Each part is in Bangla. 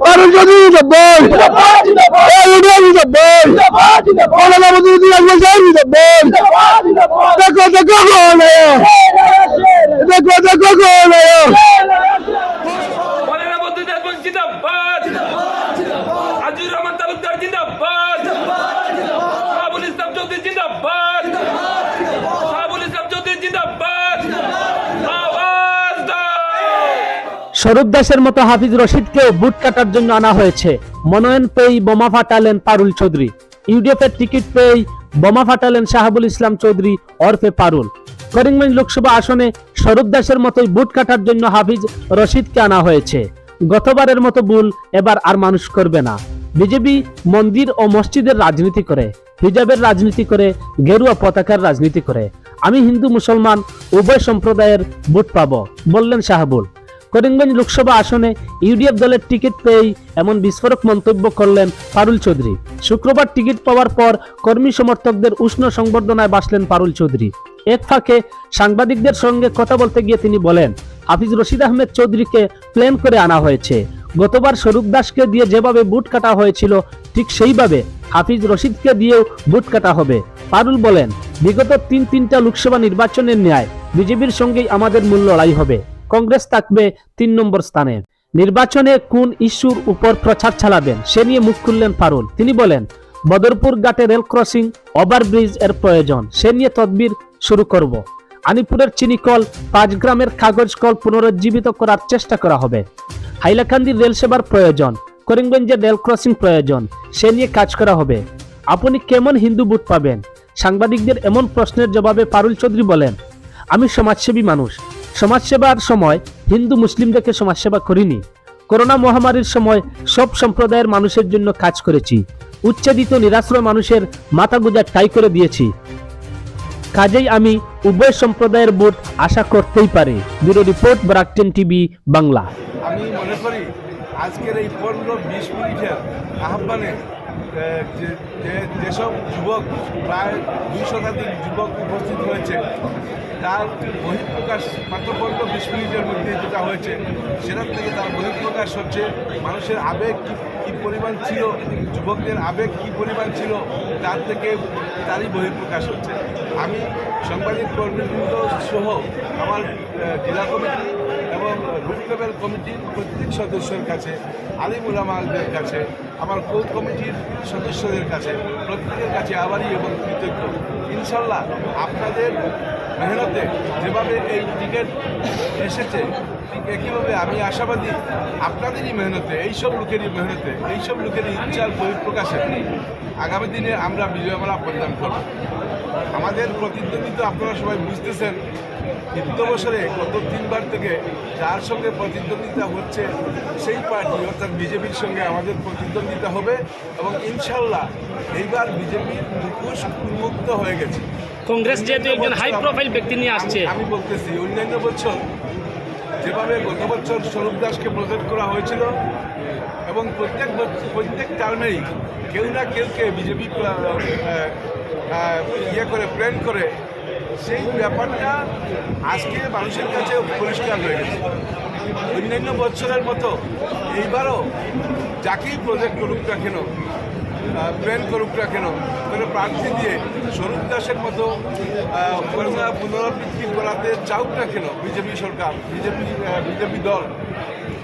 পারুল চৌধুরী জিন্দাবাদ, ইউডিএফ জিন্দাবাদ, মৌলানা মজুরুদ্দিন আজমল সাহেব জিন্দাবাদ। দেখো দেখো কौन है, দেখো দেখো कौन है। মৌলানা মজুরুদ্দিন আজমল জিন্দাবাদ, আজিজুর রহমান তালুকদার জিন্দাবাদ, শাহাবুল ইসলাম চৌধুরী জিন্দাবাদ, শাহাবুল ইসলাম চৌধুরী জিন্দাবাদ। আওয়াজ দাও। স্বরূপ দাসের মতো হাফিজ রশিদকেও বুট কাটার জন্য আনা হয়েছে। মনোনয়ন পেয়েই বোমা ফাটালেন পারুল চৌধুরী। ইউডিএফের টিকিট পেয়েই বোমা ফাটালেন শাহাবুল ইসলাম চৌধুরী ওরফে পারুল। করিমগঞ্জ লোকসভা আসনে স্বরূপ দাসের মতোই বুট কাটার জন্য হাফিজ রশিদকে আনা হয়েছে। গতবারের মতো ভুল এবার আর মানুষ করবে না। বিজেপি মন্দির ও মসজিদের রাজনীতি করে, হিজাবের রাজনীতি করে, গেরুয়া পতাকার রাজনীতি করে। আমি হিন্দু মুসলমান উভয় সম্প্রদায়ের ভোট পাবো বললেন শাহাবুল। করিমগঞ্জ লোকসভা আসনে ইউডিএফ দলের টিকিট পেয়েই এমন বিস্ফোরক মন্তব্য করলেন পারুল চৌধুরী। শুক্রবার টিকিট পাওয়ার পর কর্মী সমর্থকদের উষ্ণ সংবর্ধনায় বাসলেন পারুল চৌধুরী। এক ফাঁকে সাংবাদিকদের সঙ্গে কথা বলতে গিয়ে তিনি বলেন, হাফিজ রশিদ আহমেদ চৌধুরীকে প্ল্যান করে আনা হয়েছে। গতবার স্বরূপ দাসকে দিয়ে যেভাবে বুট কাটা হয়েছিল ঠিক সেইভাবে হাফিজ রশিদকে দিয়েও বুট কাটা হবে। পারুল বলেন, বিগত তিনটা লোকসভা নির্বাচনের ন্যায় বিজেপির সঙ্গেই আমাদের মূল লড়াই হবে। কংগ্রেস থাকবে 3 নম্বর স্থানে। নির্বাচনে কোন ইস্যুর উপর প্রচার চালাবেন সে নিয়ে মুখ খুললেন পারুল। তিনি বলেন, বদরপুর ঘাটে রেল ক্রসিং ওভারব্রিজ এর প্রয়োজন, সে নিয়ে তদবির শুরু করব। আনিপুরের চিনিকল, 5 গ্রামের কাগজ কল পুনরুজ্জীবিত করার চেষ্টা করা হবে। হাইলাকান্দির রেল সেবার প্রয়োজন, করিমগঞ্জের রেল ক্রসিং প্রয়োজন, সে নিয়ে কাজ করা হবে। আপনি কেমন হিন্দু ভোট পাবেন? সাংবাদিকদের এমন প্রশ্নের জবাবে পারুল চৌধুরী বলেন, আমি সমাজসেবী মানুষ। সমাজসেবার সময় হিন্দু মুসলিম দেখে সমাজসেবা করিনি। করোনা মহামারীর সময় সব সম্প্রদায়ের মানুষের জন্য কাজ করেছি। উচ্ছেদিত নিরাশ্রয় মানুষের মাথা গোঁজা ঠাই করে দিয়েছি। কাজেই আমি উভয় সম্প্রদায়ের ভোট আশা করতেই পারি। ব্যুরো রিপোর্ট, ব্রাকটেন টিভি বাংলা। আমি মনে করি আজকের এই 15-20 মিনিটের আহ্বানে যেসব যুবক, প্রায় 200 শতাধিক যুবক উপস্থিত হয়েছে, তার বহিঃপ্রকাশ মাত্র 15-20 মিনিটের মধ্যে যেটা হয়েছে সেটার থেকে তার বহিঃপ্রকাশ হচ্ছে মানুষের আবেগ কী পরিমাণ ছিল, যুবকদের আবেগ কী পরিমাণ ছিল, তার থেকে তারই বহিঃপ্রকাশ হচ্ছে। আমি সাংবাদিক কর্মীবৃন্দ সহ আমার জেলা কমিটি এবং রুট লেভেল কমিটির প্রত্যেক সদস্যের কাছে, আলিম উলামাদের কাছে, আমার কোর কমিটির সদস্যদের কাছে, প্রত্যেকের কাছে আবারই এবং কৃতজ্ঞ। ইনশাল্লাহ আপনাদের মেহনতে যেভাবে এই টিকিট এসেছে ঠিক একইভাবে আমি আশাবাদী আপনাদেরই মেহনতে, এইসব লোকেরই মেহনতে, এইসব লোকেরই ইচ্ছার বহিঃপ্রকাশে আগামী দিনে আমরা বিজয়মালা পরিধান করব। আমাদের প্রতিদ্বন্দ্বিতা আপনারা সবাই বুঝতেছেন, 3 বছরে গত 3বার থেকে যার সঙ্গে প্রতিদ্বন্দ্বিতা হচ্ছে সেই পার্টি অর্থাৎ বিজেপির সঙ্গে আমাদের প্রতিদ্বন্দ্বিতা হবে এবং ইনশাল্লাহ এইবার বিজেপির মুখোশ উন্মুক্ত হয়ে গেছে। কংগ্রেস যেহেতু একজন হাই প্রোফাইল ব্যক্তি নিয়ে আসছে, আমি বলতেছি অন্যান্য বছর যেভাবে গত বছর স্বরূপ দাসকে প্রজেক্ট করা হয়েছিল এবং প্রত্যেক টার্মেই কেউ না কেউকে বিজেপি করে প্ল্যান করে, সেই ব্যাপারটা আজকে মানুষের কাছে পরিষ্কার হয়ে গেছে। অন্যান্য বছরের মতো এইবারও যাকেই প্রজেক্ট করুক না কেন, প্ল্যান করুক না কেন, করে প্রার্থী দিয়ে স্বরূপ দাসের মতো পুনরাবৃত্তি করাতে চাউক না কেন বিজেপি সরকার, বিজেপি দল,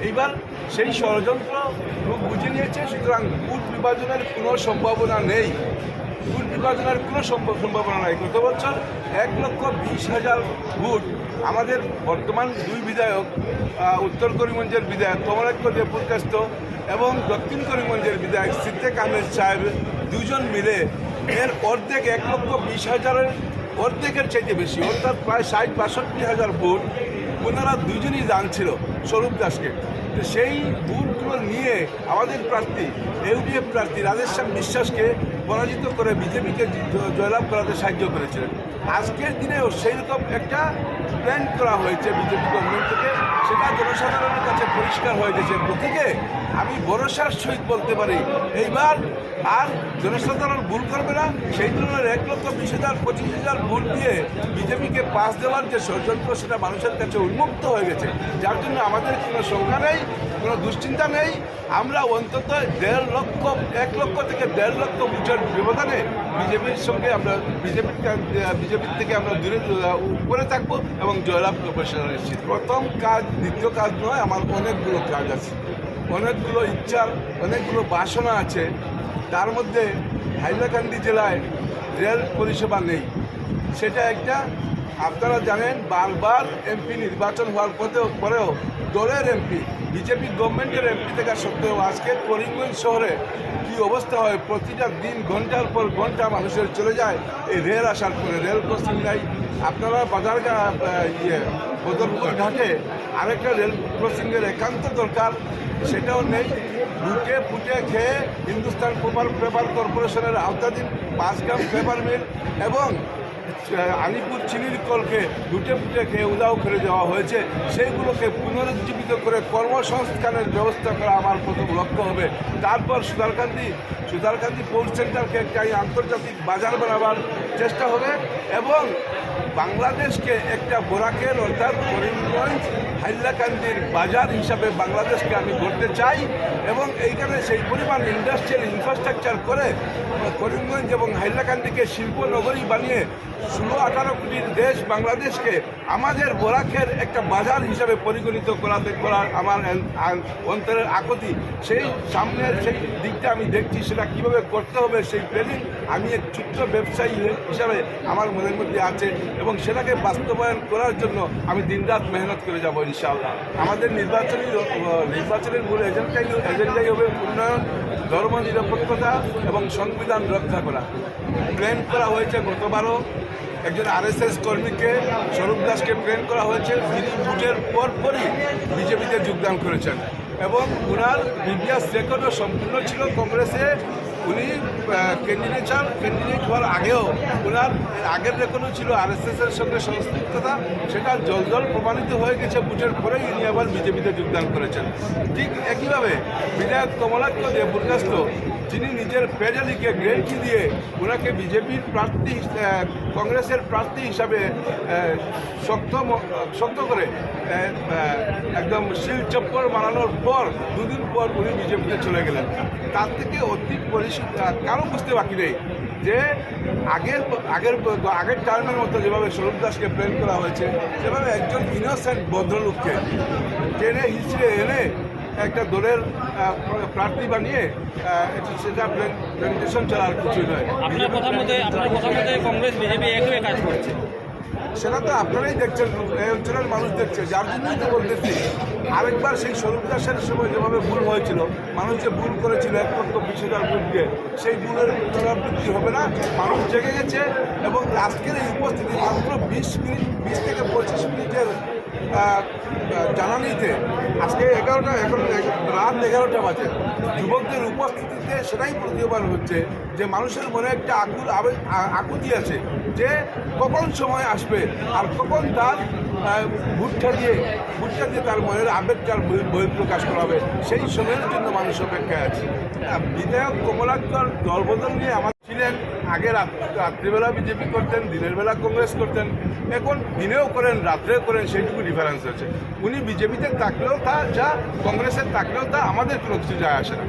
এইবার সেই ষড়যন্ত্র রূপ বুঝে নিয়েছে। সুতরাং ভোট বিভাজনের কোনো সম্ভাবনা নেই, ভোট বিভাজনের কোনো সম্ভাবনা নাই। গত বছর 1,20,000 ভোট আমাদের বর্তমান 2 বিধায়ক, উত্তর করিমগঞ্জের বিধায়ক কমলাক্ষ দেবপুরকাস্ত এবং দক্ষিণ করিমগঞ্জের বিধায়ক সিদ্দিক আহমেদ সাহেব 2 জন মিলে এর অর্ধেক 1,20,000-এর অর্ধেকের চাইতে বেশি, অর্থাৎ প্রায় 60-62,000 ভোট ওনারা 2 জনই জানছিল স্বরূপ দাসকে। তো সেই ভোটগুলো নিয়ে আমাদের প্রার্থী ইউডিএফ প্রার্থী রাজেশ্যাম বিশ্বাসকে পরাজিত করে বিজেপিকে জয়লাভ করাতে সাহায্য করেছিলেন। আজকের দিনেও সেই রকম একটা প্ল্যান করা হয়েছে বিজেপি গভর্নমেন্ট থেকে, সেটা জনসাধারণের কাছে পরিষ্কার হয়ে গেছে। প্রতীকে আমি ভরসার সহিত বলতে পারি এইবার আর জনসাধারণ ভুল করবে না। সেই ধরনের 1,20,000, 25,000 ভোট দিয়ে বিজেপিকে পাস দেওয়ার যে ষড়যন্ত্র সেটা মানুষের কাছে উন্মুক্ত হয়ে গেছে, যার জন্য আমাদের কোনো সংখ্যা নেই। কোনো দুশ্চিন্তা নেই। আমরা অন্তত 1 লক্ষ থেকে 1.5 লক্ষ ভোটের ব্যবধানে বিজেপির সঙ্গে আমরা বিজেপির থেকে আমরা উপরে থাকবো এবং জয়লাভ করবো সেটা নিশ্চিত। প্রথম কাজ দ্বিতীয় কাজ নয়, আমার অনেকগুলো কাজ আছে, অনেকগুলো ইচ্ছার, অনেকগুলো বাসনা আছে। তার মধ্যে হাইলাকান্দি জেলায় রেল পরিষেবা নেই, সেটা একটা। আপনারা জানেন বারবার এমপি নির্বাচন হওয়ার পরেও দলের এমপি, বিজেপি গভর্নমেন্টের এমপি থাকা সত্ত্বেও আজকে করিমগঞ্জ শহরে কী অবস্থা হয়, প্রতিটা দিন ঘন্টার পর ঘন্টা মানুষের চলে যায় এই রেল আসার পরে, রেল ক্রসিং নাই। আপনারা বদরপুর ঘাটে আরেকটা রেল ক্রসিংয়ের একান্ত দরকার, সেটাও নেই। লুটে পুটে খেয়ে হিন্দুস্তান পেপার কর্পোরেশনের আওতাধীন 5 গ্রাম পেপার মিল এবং আলিপুর চিনির কলকে লুটে পুটে খেয়ে উদাও করে দেওয়া হয়েছে, সেইগুলোকে পুনরুজ্জীবিত করে কর্মসংস্থানের ব্যবস্থা করা আমার প্রথম লক্ষ্য হবে। তারপর সুতারকান্দি পোর্ট সেন্টারকে একটা আন্তর্জাতিক বাজার বানাবার চেষ্টা হবে এবং বাংলাদেশকে একটা বোরাকের অর্থাৎ করিমগঞ্জ হাইলাকান্দির বাজার হিসাবে বাংলাদেশকে আমি গড়তে চাই এবং এইখানে সেই পরিমাণ ইন্ডাস্ট্রিয়াল ইনফ্রাস্ট্রাকচার করে করিমগঞ্জ এবং হাইলাকান্দিকে শিল্পনগরী বানিয়ে 16-18 কোটির দেশ বাংলাদেশকে আমাদের বোরাকের একটা বাজার হিসাবে পরিগণিত করার আমার অন্তরের আকুতি। সেই সামনের সেই দিকটা আমি দেখছি, সেটা কীভাবে করতে হবে সেই প্ল্যানিং আমি এক ছোট্ট ব্যবসায়ী হিসাবে আমার মনের মধ্যে আছে এবং সেটাকে বাস্তবায়ন করার জন্য আমি দিনরাত মেহনত করে যাব ইনশাআল্লাহ। আমাদের নির্বাচনের মূল এজেন্ডাই হবে উন্নয়ন, ধর্মনিরপেক্ষতা এবং সংবিধান রক্ষা করা। প্ল্যান করা হয়েছে গতবারও একজন RSS কর্মীকে, স্বরূপ দাসকে প্ল্যান করা হয়েছে, যিনি ভোটের পরপরই বিজেপিতে যোগদান করেছেন এবং ওনার প্রিভিয়াস রেকর্ডও সম্পূর্ণ ছিল কংগ্রেসে। উনি ক্যান্ডিডেট হওয়ার আগেও ওনার আগের রেকর্ডও ছিল RSSের সঙ্গে সংশ্লিষ্টতা, সেটা জল প্রমাণিত হয়ে গেছে। ভোটের পরেই উনি আবার বিজেপিতে যোগদান করেছেন। ঠিক একইভাবে বিধায়ক কমলাক্ষ দেববরগাস্ত, যিনি নিজের পেজালিকে গ্যারেন্টি দিয়ে ওনাকে বিজেপির প্রার্থী, কংগ্রেসের প্রার্থী হিসাবে শক্ত করে একদম শিল চপ্পর মানানোর পর 2 দিন পর উনি বিজেপিতে চলে গেলেন। তার থেকে অতি কারো বুঝতে বাকি নেই যে আগের টার্মের মতো যেভাবে স্বরূপ দাসকে প্ল্যান করা হয়েছে, সেভাবে একজন ইনোসেন্ট ভদ্রলোককে টেনে হিচড়ে এনে একটা দলের প্রার্থী বানিয়ে সেটা প্রেজেন্টেশন চলার কিছুই নয়। আপনার কথা মতে কংগ্রেস বিজেপি একই কাজ করছে, সেটা তো আপনারাই দেখছেন, এই অঞ্চলের মানুষ দেখছে। যার জন্যই তো বলতেছি, আরেকবার সেই স্বরূপ দাসের সময় যেভাবে ভুল হয়েছিল, মানুষ যে ভুল করেছিল 1,20,000 ভোট দিয়ে, সেই ভুলের পুনরাবৃত্তি হবে না। মানুষ জেগে গেছে এবং আজকের এই উপস্থিতি মাত্র 20 থেকে 25 মিনিটের জানানিতে আজকে 11টা, এখন রাত 11টা বাজে, যুবকদের উপস্থিতিতে সেটাই প্রতীয়মান হচ্ছে যে মানুষের মনে একটা আকুতি আছে যে কখন সময় আসবে আর কখন তার ভুট্টা দিয়ে তার মনের আবেগটার বহিঃপ্রকাশ করা হবে, সেই সময়ের জন্য মানুষ অপেক্ষায় আছে। বিধায়ক কমলাক্ষর দলবদল নিয়ে আমার ছিলেন, আগে রাত্রিবেলা বিজেপি করতেন, দিনের বেলা কংগ্রেস করতেন, এখন দিনেও করেন রাত্রেও করেন, সেইটুকু ডিফারেন্স আছে। উনি বিজেপিতে থাকলেও তা যা, কংগ্রেসের থাকলেও তা, আমাদের কোনো কিছু যায় আসে না।